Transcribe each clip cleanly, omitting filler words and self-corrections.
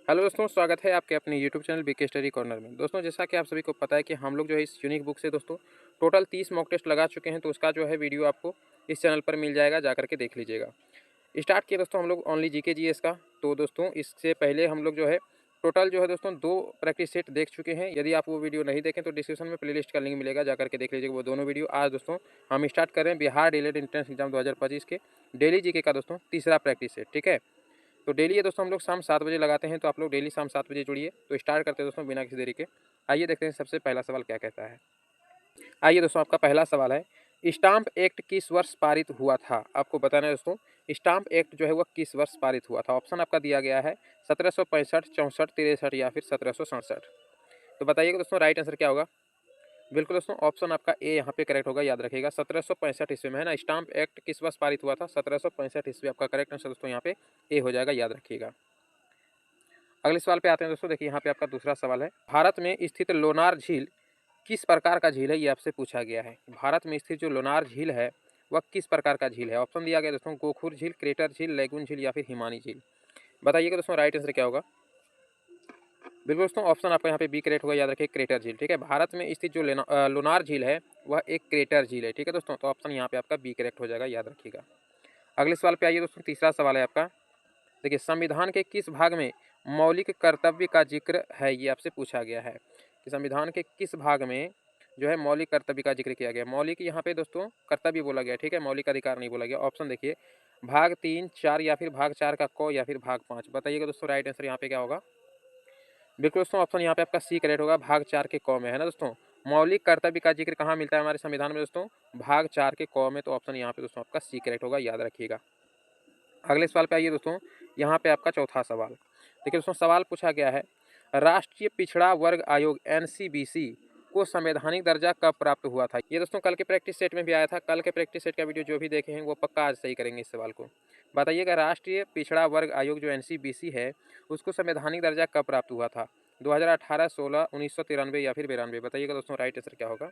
Hello दोस्तों, स्वागत है आपके अपने YouTube channel BK study corner में। दोस्तों, जैसा कि आप सभी को पता है कि हम लोग जो है इस यूनिक बुक से दोस्तों टोटल 30 मॉक टेस्ट लगा चुके हैं। तो उसका जो है वीडियो आपको इस चैनल पर मिल जाएगा, जा करके देख लीजिएगा। स्टार्ट किया दोस्तों हम लोग ओनली जीके जीएस का। तो दोस्तों इससे पहले हम लोग जो है टोटल जो है दोस्तों 2 प्रैक्टिस सेट देख चुके हैं। यदि आप वो वीडियो नहीं देखें तो डिस्क्रिप्शन में प्लेलिस्ट का लिंक मिलेगा, जा करके देख लीजिएगा वो दोनों वीडियो। आज दोस्तों हम स्टार्ट कर रहे हैं बिहार डीएलएड एंट्रेंस एग्जाम 2025 के डेली जीके का दोस्तों तीसरा प्रैक्टिस सेट। ठीक है, तो डेली ये दोस्तों हम लोग शाम 7 बजे लगाते हैं, तो आप लोग डेली शाम 7 बजे जुड़िए। तो स्टार्ट करते हैं दोस्तों बिना किसी देरी के। आइए देखते हैं सबसे पहला सवाल क्या कहता है। आइए दोस्तों, आपका पहला सवाल है, स्टाम्प एक्ट किस वर्ष पारित हुआ था? आपको बताना है दोस्तों स्टाम्प एक्ट जो है वह किस वर्ष पारित हुआ था। ऑप्शन आपका दिया गया है 1765, 64, 63 या फिर 1767। तो बताइएगा दोस्तों राइट आंसर क्या होगा। बिल्कुल दोस्तों, ऑप्शन आपका ए यहाँ पे करेक्ट होगा, याद रखिएगा 1765 ईस्वी में है ना। स्टाम्प एक्ट किस वर्ष पारित हुआ था? 1765 ईस्वी। आपका करेक्ट आंसर दोस्तों यहाँ पे ए हो जाएगा, याद रखिएगा। अगले सवाल पे आते हैं दोस्तों। देखिए यहाँ पे आपका दूसरा सवाल है, भारत में स्थित लोनार झील किस प्रकार का झील है? ये आपसे पूछा गया है। भारत में स्थित जो लोनार झील है वह किस प्रकार का झील है? ऑप्शन दिया गया दोस्तों गोखुर झील, क्रेटर झील, लेगुन झील या फिर हिमानी झील। बताइएगा दोस्तों राइट आंसर क्या होगा। बिल्कुल दोस्तों, ऑप्शन आपका यहाँ पे बी करेक्ट होगा, याद रखिए क्रेटर झील। ठीक है, भारत में स्थित जो लोनार झील है वह एक क्रेटर झील है। ठीक है दोस्तों, तो ऑप्शन यहाँ पे आपका बी करेक्ट हो जाएगा, याद रखिएगा। अगले सवाल पे आइए दोस्तों। तीसरा सवाल है आपका, देखिए संविधान के किस भाग में मौलिक कर्तव्य का जिक्र है? ये आपसे पूछा गया है कि संविधान के किस भाग में जो है मौलिक कर्तव्य का जिक्र किया गया। मौलिक यहाँ पे दोस्तों कर्तव्य बोला गया, ठीक है, मौलिक अधिकार नहीं बोला गया। ऑप्शन देखिए भाग 3, 4 या फिर भाग 4 का क या फिर भाग 5। बताइएगा दोस्तों राइट आंसर यहाँ पे क्या होगा। बिल्कुल दोस्तों, ऑप्शन यहाँ पे आपका सी करेक्ट होगा, भाग 4 के क में है ना दोस्तों। मौलिक कर्तव्य का जिक्र कहाँ मिलता है हमारे संविधान में दोस्तों? भाग 4 के क में। तो ऑप्शन यहाँ पे दोस्तों आपका सी करेक्ट होगा, याद रखिएगा। अगले सवाल पे आइए दोस्तों। यहाँ पे आपका चौथा सवाल, देखिए दोस्तों सवाल पूछा गया है, राष्ट्रीय पिछड़ा वर्ग आयोग एनसीबीसी को संवैधानिक दर्जा कब प्राप्त हुआ था? ये दोस्तों कल के प्रैक्टिस सेट में भी आया था। कल के प्रैक्टिस सेट का वीडियो जो भी देखे हैं वो पक्का आज सही करेंगे इस सवाल को। बताइएगा राष्ट्रीय पिछड़ा वर्ग आयोग जो एनसीबीसी है उसको संवैधानिक दर्जा कब प्राप्त हुआ था? 2018, 16, 1993 या फिर 92। बताइएगा दोस्तों राइट आंसर क्या होगा।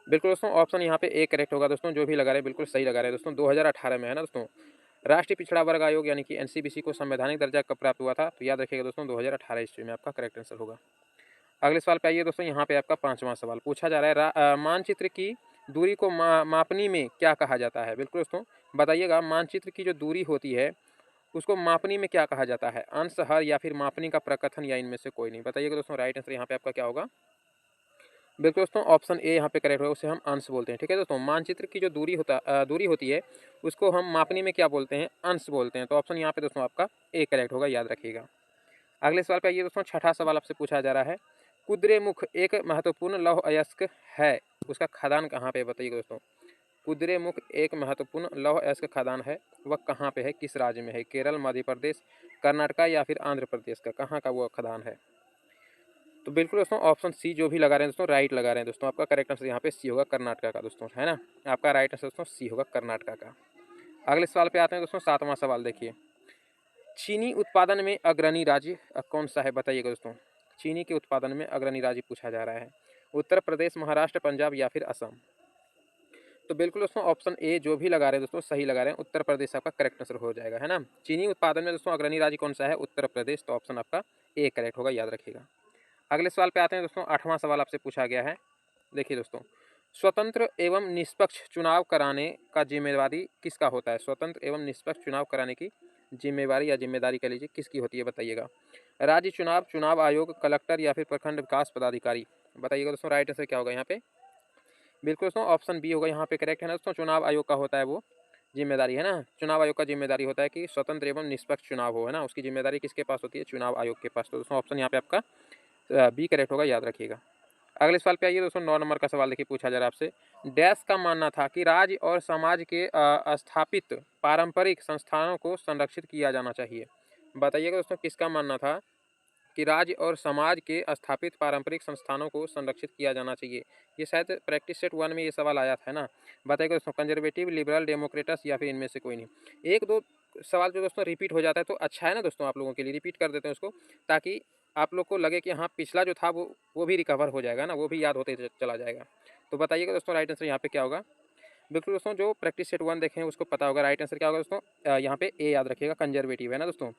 बिल्कुल दोस्तों, ऑप्शन यहाँ पे ए करेक्ट होगा दोस्तों, जो भी लगा रहे हैं बिल्कुल सही लगा रहे हैं दोस्तों। 2018 में है ना दोस्तों राष्ट्रीय पिछड़ा वर्ग आयोग यानी कि एनसीबीसी को संवैधानिक दर्जा कब प्राप्त हुआ था? तो याद रखिएगा दोस्तों 2018 ईस्वी में आपका करेक्ट आंसर होगा। अगले सवाल पे आइए दोस्तों। यहाँ पे आपका पांचवां सवाल पूछा जा रहा है, मानचित्र की दूरी को मापनी में क्या कहा जाता है? बिल्कुल दोस्तों, बताइएगा मानचित्र की जो दूरी होती है उसको मापनी में क्या कहा जाता है? अंश, हर या फिर मापनी का प्रकथन या इनमें से कोई नहीं। बताइएगा दोस्तों राइट आंसर यहाँ पे आपका क्या होगा। बिल्कुल दोस्तों, ऑप्शन ए यहाँ पे करेक्ट होगा, उसे हम अंश बोलते हैं। ठीक है दोस्तों, मानचित्र की जो दूरी होती है उसको हम मापनी में क्या बोलते हैं? अंश बोलते हैं। तो ऑप्शन यहाँ पे दोस्तों आपका ए करेक्ट होगा, याद रखिएगा। अगले सवाल पे आइए दोस्तों। छठा सवाल आपसे पूछा जा रहा है, कुद्रेमुख एक महत्वपूर्ण लौह अयस्क है, उसका खदान कहाँ पे? बताइएगा दोस्तों कुद्रेमुख एक महत्वपूर्ण लौह अयस्क खदान है, वह कहाँ पे है, किस राज्य में है? केरल, मध्य प्रदेश, कर्नाटका या फिर आंध्र प्रदेश का कहाँ का वो खदान है? तो बिल्कुल दोस्तों ऑप्शन सी जो भी लगा रहे हैं दोस्तों राइट लगा रहे हैं दोस्तों। आपका करेक्ट आंसर यहाँ पे सी होगा, कर्नाटका का दोस्तों, है ना। आपका राइट आंसर दोस्तों सी होगा, कर्नाटका का। अगले सवाल पे आते हैं दोस्तों। सातवां सवाल देखिए, चीनी उत्पादन में अग्रणी राज्य कौन सा है? बताइएगा दोस्तों चीनी के उत्पादन में अग्रणी राज्य पूछा जा रहा है। उत्तर प्रदेश, महाराष्ट्र, पंजाब या फिर असम। तो बिल्कुल दोस्तों ऑप्शन ए जो भी लगा रहे हैं दोस्तों सही लगा रहे हैं, उत्तर प्रदेश आपका करेक्ट आंसर हो जाएगा, है ना। चीनी उत्पादन में दोस्तों अग्रणी राज्य कौन सा है? उत्तर प्रदेश। तो ऑप्शन आपका ए करेक्ट होगा, याद रखिएगा। अगले सवाल पे आते हैं दोस्तों। आठवां सवाल आपसे पूछा गया है, देखिए दोस्तों स्वतंत्र एवं निष्पक्ष चुनाव कराने का जिम्मेवारी किसका होता है? स्वतंत्र एवं निष्पक्ष चुनाव कराने की जिम्मेवारी या जिम्मेदारी कह लीजिए किसकी होती है? बताइएगा राज्य चुनाव, चुनाव आयोग, कलेक्टर या फिर प्रखंड विकास पदाधिकारी। बताइएगा दोस्तों राइट आंसर क्या होगा यहाँ पे। बिल्कुल दोस्तों ऑप्शन बी होगा यहाँ पे करेक्ट, है ना दोस्तों। चुनाव आयोग का होता है वो जिम्मेदारी, है ना। चुनाव आयोग का जिम्मेदारी होता है कि स्वतंत्र एवं निष्पक्ष चुनाव हो, है ना। उसकी जिम्मेदारी किसके पास होती है? चुनाव आयोग के पास। तो दोस्तों ऑप्शन यहाँ पे आपका बी करेक्ट होगा, याद रखिएगा। अगले सवाल पे आइए दोस्तों। 9 नंबर का सवाल देखिए, पूछा जा रहा है आपसे, डैश का मानना था कि राज्य और समाज के स्थापित पारंपरिक संस्थानों को संरक्षित किया जाना चाहिए। बताइएगा दोस्तों किसका मानना था कि राज्य और समाज के स्थापित पारंपरिक संस्थानों को संरक्षित किया जाना चाहिए? ये शायद प्रैक्टिस सेट 1 में ये सवाल आया था ना। बताइएगा दोस्तों कंजर्वेटिव, लिबरल, डेमोक्रेटस या फिर इनमें से कोई नहीं। एक दो सवाल जो दोस्तों रिपीट हो जाता है तो अच्छा है ना दोस्तों, आप लोगों के लिए रिपीट कर देते हैं उसको, ताकि आप लोग को लगे कि हाँ पिछला जो था वो भी रिकवर हो जाएगा ना, वो भी याद होते चला जाएगा। तो बताइएगा दोस्तों राइट आंसर यहाँ पे क्या होगा। बिल्कुल दोस्तों, जो प्रैक्टिस सेट 1 देखें उसको पता होगा। राइट आंसर क्या होगा दोस्तों, यहाँ पे ए याद रखिएगा, कंजर्वेटिव है ना दोस्तों।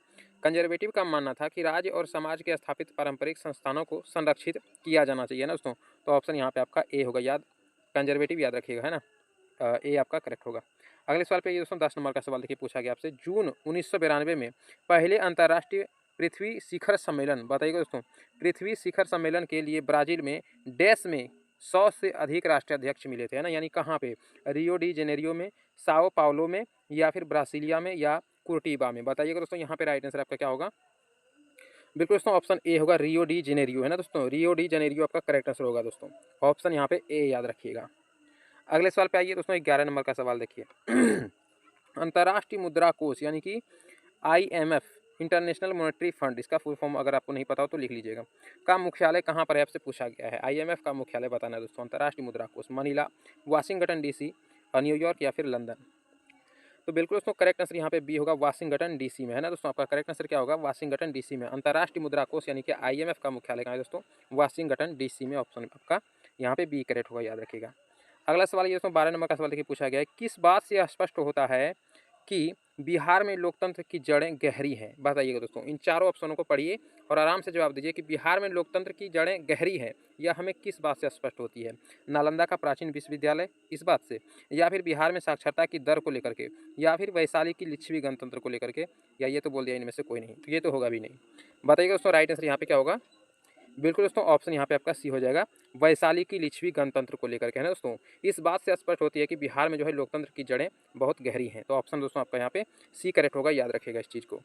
कंजर्वेटिव का मानना था कि राज्य और समाज के स्थापित पारंपरिक संस्थानों को संरक्षित किया जाना चाहिए ना दोस्तों। तो ऑप्शन यहाँ पे आपका ए होगा, याद कंजर्वेटिव याद रखिएगा, है ना। ए आपका करेक्ट होगा। अगले सवाल पे ये दोस्तों 10 नंबर का सवाल देखिए, पूछा गया आपसे जून 1992 में पहले अंतर्राष्ट्रीय पृथ्वी शिखर सम्मेलन, बताइएगा दोस्तों। पृथ्वी शिखर सम्मेलन के लिए ब्राजील में डैश में 100 से अधिक राष्ट्राध्यक्ष मिले थे, है ना। यानी कहाँ पे, रियो डी जेनेरियो में, साओ पाउलो में, या फिर ब्रासीलिया में, या कुर्टिबा में, बताइएगा दोस्तों। यहाँ पे राइट आंसर आपका क्या होगा, बिल्कुल दोस्तों ऑप्शन ए होगा, रियो डी जेनेरियो, है ना दोस्तों। रियो डी जेनेरियो आपका करेक्ट आंसर होगा दोस्तों। ऑप्शन यहाँ पे ए याद रखिएगा। अगले सवाल पे आइए दोस्तों, 11 नंबर का सवाल देखिए। अंतर्राष्ट्रीय मुद्रा कोष यानी कि IMF, इंटरनेशनल मॉनेटरी फंड, इसका फुल फॉर्म अगर आपको नहीं पता हो तो लिख लीजिएगा, का मुख्यालय कहाँ पर है आपसे पूछा गया है। IMF का मुख्यालय बताना है दोस्तों। अंतर्राष्ट्रीय मुद्रा कोष मनीला, वाशिंगटन DC, न्यूयॉर्क या फिर लंदन। तो बिल्कुल दोस्तों करेक्ट आंसर यहाँ पे बी होगा, वाशिंगटन DC में, है ना दोस्तों। आपका करेक्ट आंसर क्या होगा, वाशिंगटन DC में। अंतर्राष्ट्रीय मुद्रा कोष यानी कि IMF का मुख्यालय कहाँ है दोस्तों, वाशिंगटन DC में। ऑप्शन आपका यहाँ पे बी करेक्ट होगा, याद रखिएगा। अगला सवाल ये दोस्तों 12 नंबर का सवाल देखिए, पूछा गया है किस बात से स्पष्ट होता है कि बिहार में लोकतंत्र की जड़ें गहरी हैं, बताइएगा दोस्तों। इन चारों ऑप्शनों को पढ़िए और आराम से जवाब दीजिए कि बिहार में लोकतंत्र की जड़ें गहरी हैं, यह हमें किस बात से स्पष्ट होती है। नालंदा का प्राचीन विश्वविद्यालय, इस बात से, या फिर बिहार में साक्षरता की दर को लेकर के, या फिर वैशाली की लिच्छवी गणतंत्र को लेकर के, या ये तो बोल दिया इनमें से कोई नहीं, तो ये तो होगा भी नहीं। बताइएगा दोस्तों राइट आंसर यहाँ पे क्या होगा, बिल्कुल दोस्तों ऑप्शन यहाँ पे आपका सी हो जाएगा, वैशाली की लिच्छवी गणतंत्र को लेकर के, है ना दोस्तों। इस बात से स्पष्ट होती है कि बिहार में जो है लोकतंत्र की जड़ें बहुत गहरी हैं। तो ऑप्शन दोस्तों आपका यहाँ पे सी करेक्ट होगा, याद रखिएगा इस चीज़ को।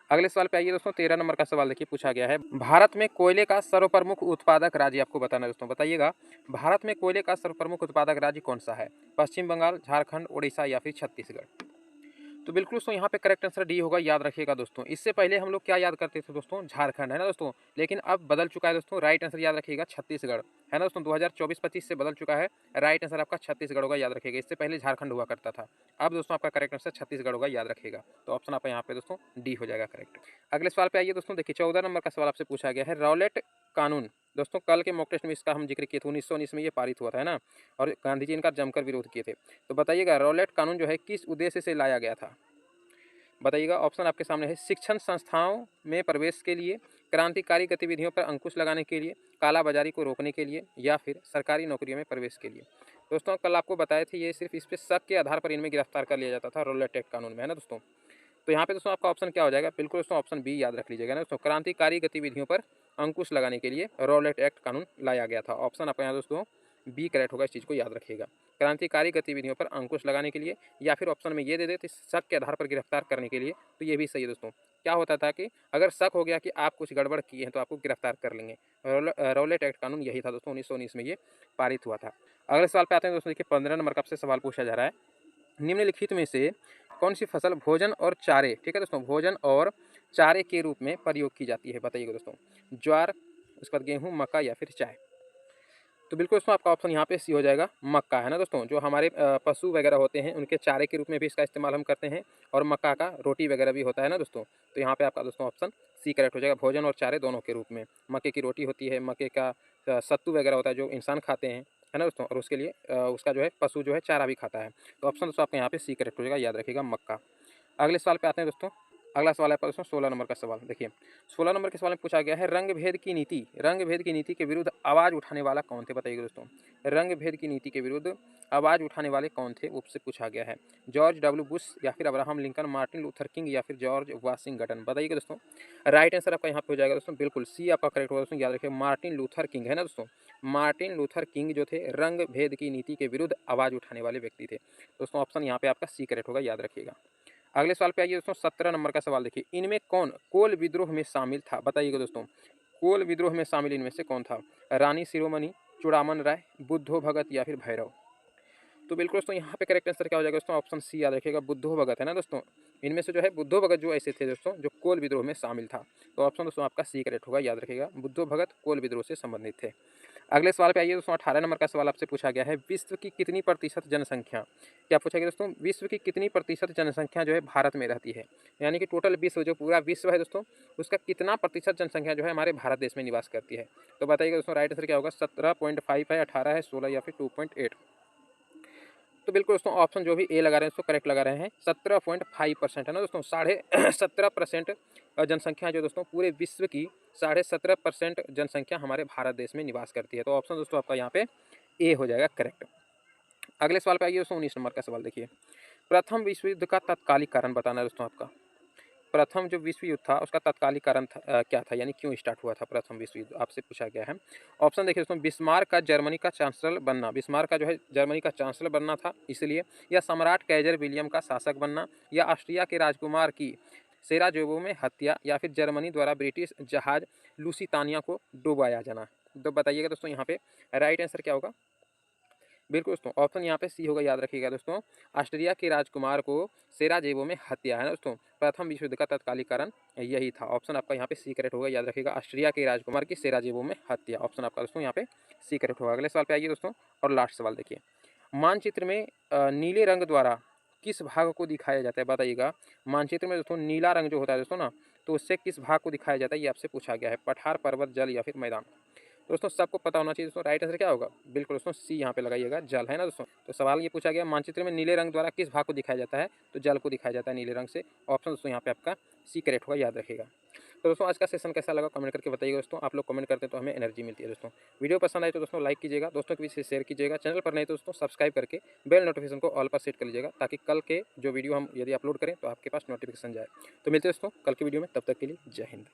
अगले सवाल पे आइए दोस्तों, 13 नंबर का सवाल देखिए, पूछा गया है भारत में कोयले का सर्वप्रमुख उत्पादक राज्य आपको बताना है दोस्तों। बताइएगा भारत में कोयले का सर्वप्रमुख उत्पादक राज्य कौन सा है, पश्चिम बंगाल, झारखंड, उड़ीसा या फिर छत्तीसगढ़। तो बिल्कुल दोस्तों यहाँ पे करेक्ट आंसर डी होगा, याद रखिएगा दोस्तों। इससे पहले हम लोग क्या याद करते थे दोस्तों, झारखंड, है ना दोस्तों, लेकिन अब बदल चुका है दोस्तों। राइट आंसर याद रखिएगा छत्तीसगढ़, है ना दोस्तों। 2024-25 से बदल चुका है, राइट आंसर आपका छत्तीसगढ़ होगा, याद रखिएगा। इससे पहले झारखंड हुआ करता था, अब दोस्तों आपका करेक्ट आंसर छत्तीसगढ़ होगा, याद रखिएगा। तो ऑप्शन आपका यहाँ पे दोस्तों डी हो जाएगा करेक्ट। अगले सवाल पे आइए दोस्तों, देखिए 14 नंबर का सवाल आपसे पूछा गया है रॉलेट कानून। दोस्तों कल के मॉक टेस्ट में इसका हम जिक्र किए थे, 1919 में ये पारित हुआ था, है ना, और गांधी जी इनका जमकर विरोध किए थे। तो बताइएगा रॉलेट कानून जो है किस उद्देश्य से लाया गया था, बताइएगा। ऑप्शन आपके सामने है, शिक्षण संस्थाओं में प्रवेश के लिए, क्रांतिकारी गतिविधियों पर अंकुश लगाने के लिए, कालाबाजारी को रोकने के लिए, या फिर सरकारी नौकरियों में प्रवेश के लिए। दोस्तों कल आपको बताए थे ये सिर्फ इस पे शक के आधार पर इनमें गिरफ्तार कर लिया जाता था रॉलेट एक्ट कानून में, है ना दोस्तों। तो यहाँ पे दोस्तों आपका ऑप्शन क्या हो जाएगा, बिल्कुल दोस्तों ऑप्शन बी याद रख लीजिएगा ना दोस्तों। क्रांतिकारी गतिविधियों पर अंकुश लगाने के लिए रॉलेट एक्ट कानून लाया गया था। ऑप्शन आपका यहाँ दोस्तों बी करेक्ट होगा, इस चीज़ को याद रखिएगा। क्रांतिकारी गतिविधियों पर अंकुश लगाने के लिए, या फिर ऑप्शन में ये दे देते शक के आधार पर गिरफ्तार करने के लिए, तो ये भी सही है दोस्तों। क्या होता था कि अगर शक हो गया कि आप कुछ गड़बड़ किए हैं तो आपको गिरफ्तार कर लेंगे। रॉलेट एक्ट कानून यही था दोस्तों, 1919 में ये पारित हुआ था। अगले सवाल पे आते हैं दोस्तों, देखिए 15 नंबर का आपसे सवाल पूछा जा रहा है, निम्नलिखित में से कौन सी फसल भोजन और चारे, ठीक है दोस्तों, भोजन और चारे के रूप में प्रयोग की जाती है, बताइएगा दोस्तों। ज्वार, उसके बाद गेहूँ, मक्का या फिर चाय। तो बिल्कुल दोस्तों आपका ऑप्शन यहाँ पे सी हो जाएगा, मक्का, है ना दोस्तों। जो हमारे पशु वगैरह होते हैं उनके चारे के रूप में भी इसका इस्तेमाल हम करते हैं, और मक्का का रोटी वगैरह भी होता है ना दोस्तों। तो यहाँ पे आपका दोस्तों ऑप्शन सी करेक्ट हो जाएगा, भोजन और चारे दोनों के रूप में। मक्के की रोटी होती है, मक्के का सत्तू वगैरह होता है जो इंसान खाते हैं, है ना दोस्तों, और उसके लिए उसका जो है पशु जो है चारा भी खाता है। तो ऑप्शन दोस्तों आपका यहाँ पे सी करेक्ट हो जाएगा, याद रखिएगा मक्का। अगले सवाल पे आते हैं दोस्तों, अगला सवाल है आपका दोस्तों 16 नंबर का सवाल। देखिए 16 नंबर के सवाल में पूछा गया है रंग भेद की नीति, रंग भेद की नीति के विरुद्ध आवाज़ उठाने वाला कौन थे, बताइएगा दोस्तों। रंग भेद की नीति के विरुद्ध आवाज़ उठाने वाले कौन थे, उससे पूछा गया है। जॉर्ज डब्ल्यू बुश, या फिर Abraham Lincoln, Martin Luther king, या फिर जॉर्ज वाशिंगटन, बताइएगा दोस्तों। राइट आंसर आपका यहाँ पे हो जाएगा दोस्तों, बिल्कुल सी आपका करेक्ट होगा दोस्तों, याद रखिए मार्टिन लूथर किंग, है ना दोस्तों। मार्टिन लूथर किंग जो थे रंग भेद की नीति के विरुद्ध आवाज़ उठाने वाले व्यक्ति थे दोस्तों। ऑप्शन यहाँ पे आपका सी करेक्ट होगा, याद रखिएगा। अगले सवाल पे आइए दोस्तों 17 नंबर का सवाल देखिए, इनमें कौन कोल विद्रोह में शामिल था, बताइएगा दोस्तों। कोल विद्रोह में शामिल इनमें से कौन था, रानी शिरोमणि, चूड़ामन राय, बुद्धो भगत या फिर भैरव। तो बिल्कुल दोस्तों यहाँ पे करेक्ट आंसर क्या हो जाएगा दोस्तों, ऑप्शन सी याद रखिएगा, बुद्धो भगत, है ना दोस्तों। इनमें से जो है बुद्धो भगत जो ऐसे थे दोस्तों जो कोल विद्रोह में शामिल था। तो ऑप्शन दोस्तों आपका सी करेक्ट होगा, याद रखिएगा, बुद्धो भगत कोल विद्रोह से संबंधित थे। अगले सवाल पे आइए दोस्तों 18 नंबर का सवाल आपसे पूछा गया है, विश्व की कितनी प्रतिशत जनसंख्या, क्या पूछा गया दोस्तों, विश्व की कितनी प्रतिशत जनसंख्या जो है भारत में रहती है। यानी कि टोटल विश्व, जो पूरा विश्व है दोस्तों, उसका कितना प्रतिशत जनसंख्या जो है हमारे भारत देश में निवास करती है। तो बताइएगा दोस्तों राइट आंसर क्या होगा, 17.5 है, 18 है, 16 या फिर 2.8। तो बिल्कुल दोस्तों ऑप्शन जो भी ए लगा रहे हैं दोस्तों करेक्ट लगा रहे हैं। 17.5% है ना दोस्तों, 17.5% जनसंख्या जो दोस्तों पूरे विश्व की 17.5% जनसंख्या हमारे भारत देश में निवास करती है। तो ऑप्शन दोस्तों आपका यहाँ पे ए हो जाएगा करेक्ट। अगले सवाल पे आइए दोस्तों, 19 नंबर का सवाल देखिए। प्रथम विश्व युद्ध का तत्कालिक कारण बताना है दोस्तों आपका। प्रथम जो विश्व युद्ध था उसका तत्कालिक कारण क्या था, यानी क्यों स्टार्ट हुआ था प्रथम विश्व युद्ध, आपसे पूछा गया है। ऑप्शन देखिए दोस्तों, बिस्मार्क का जर्मनी का चांसलर बनना, बिस्मार्क का जो है जर्मनी का चांसलर बनना था इसलिए, या सम्राट कैजर विलियम का शासक बनना, या ऑस्ट्रिया के राजकुमार की सेराजेवो में हत्या, या फिर जर्मनी द्वारा ब्रिटिश जहाज लुसितानिया को डुबाया जाना। तो बताइएगा दोस्तों यहाँ पे राइट आंसर क्या होगा। बिल्कुल दोस्तों ऑप्शन यहाँ पे सी होगा, याद रखिएगा दोस्तों। ऑस्ट्रिया के राजकुमार को सेराजेवो में हत्या है ना दोस्तों, प्रथम विश्व युद्ध का तत्कालिक कारण यही था। ऑप्शन आपका यहाँ पे सी करेक्ट होगा, याद रखिएगा। ऑस्ट्रिया के राजकुमार की सेराजेवो में हत्या, ऑप्शन आपका दोस्तों यहाँ पे सी करेक्ट होगा। अगले सवाल पे आइए दोस्तों, और लास्ट सवाल देखिए। मानचित्र में नीले रंग द्वारा किस भाग को दिखाया जाता है, बताइएगा। मानचित्र में दोस्तों नीला रंग जो होता है दोस्तों ना, तो उससे किस भाग को दिखाया जाता है, ये आपसे पूछा गया है। पठार, पर्वत, जल या फिर मैदान। दोस्तों सबको पता होना चाहिए दोस्तों, राइट आंसर क्या होगा। बिल्कुल दोस्तों सी यहाँ पे लगाइएगा, जल है ना दोस्तों। तो सवाल ये पूछा गया मानचित्र में नीले रंग द्वारा किस भाग को दिखाया जाता है, तो जल को दिखाया जाता है नीले रंग से। ऑप्शन दोस्तों यहाँ पे आपका सी करेक्ट होगा, याद रखिएगा। तो दोस्तों आज का सेशन कैसा लगा कमेंट करके बताइएगा दोस्तों। आप लोग कमेंट करते हैं तो हमें एनर्जी मिलती है दोस्तों। वीडियो पसंद आए तो दोस्तों लाइक कीजिएगा, दोस्तों के बीच शेयर कीजिएगा। चैनल पर नहीं तो दोस्तों सब्सक्राइब करके बेल नोटिफिकेशन को ऑल पर सेट कर लीजिएगा, ताकि कल के जो वीडियो हम यदि अपलोड करें तो आपके पास नोटिफिकेशन जाए। तो मिलते हैं दोस्तों कल की वीडियो में, तब तक के लिए जय हिंद।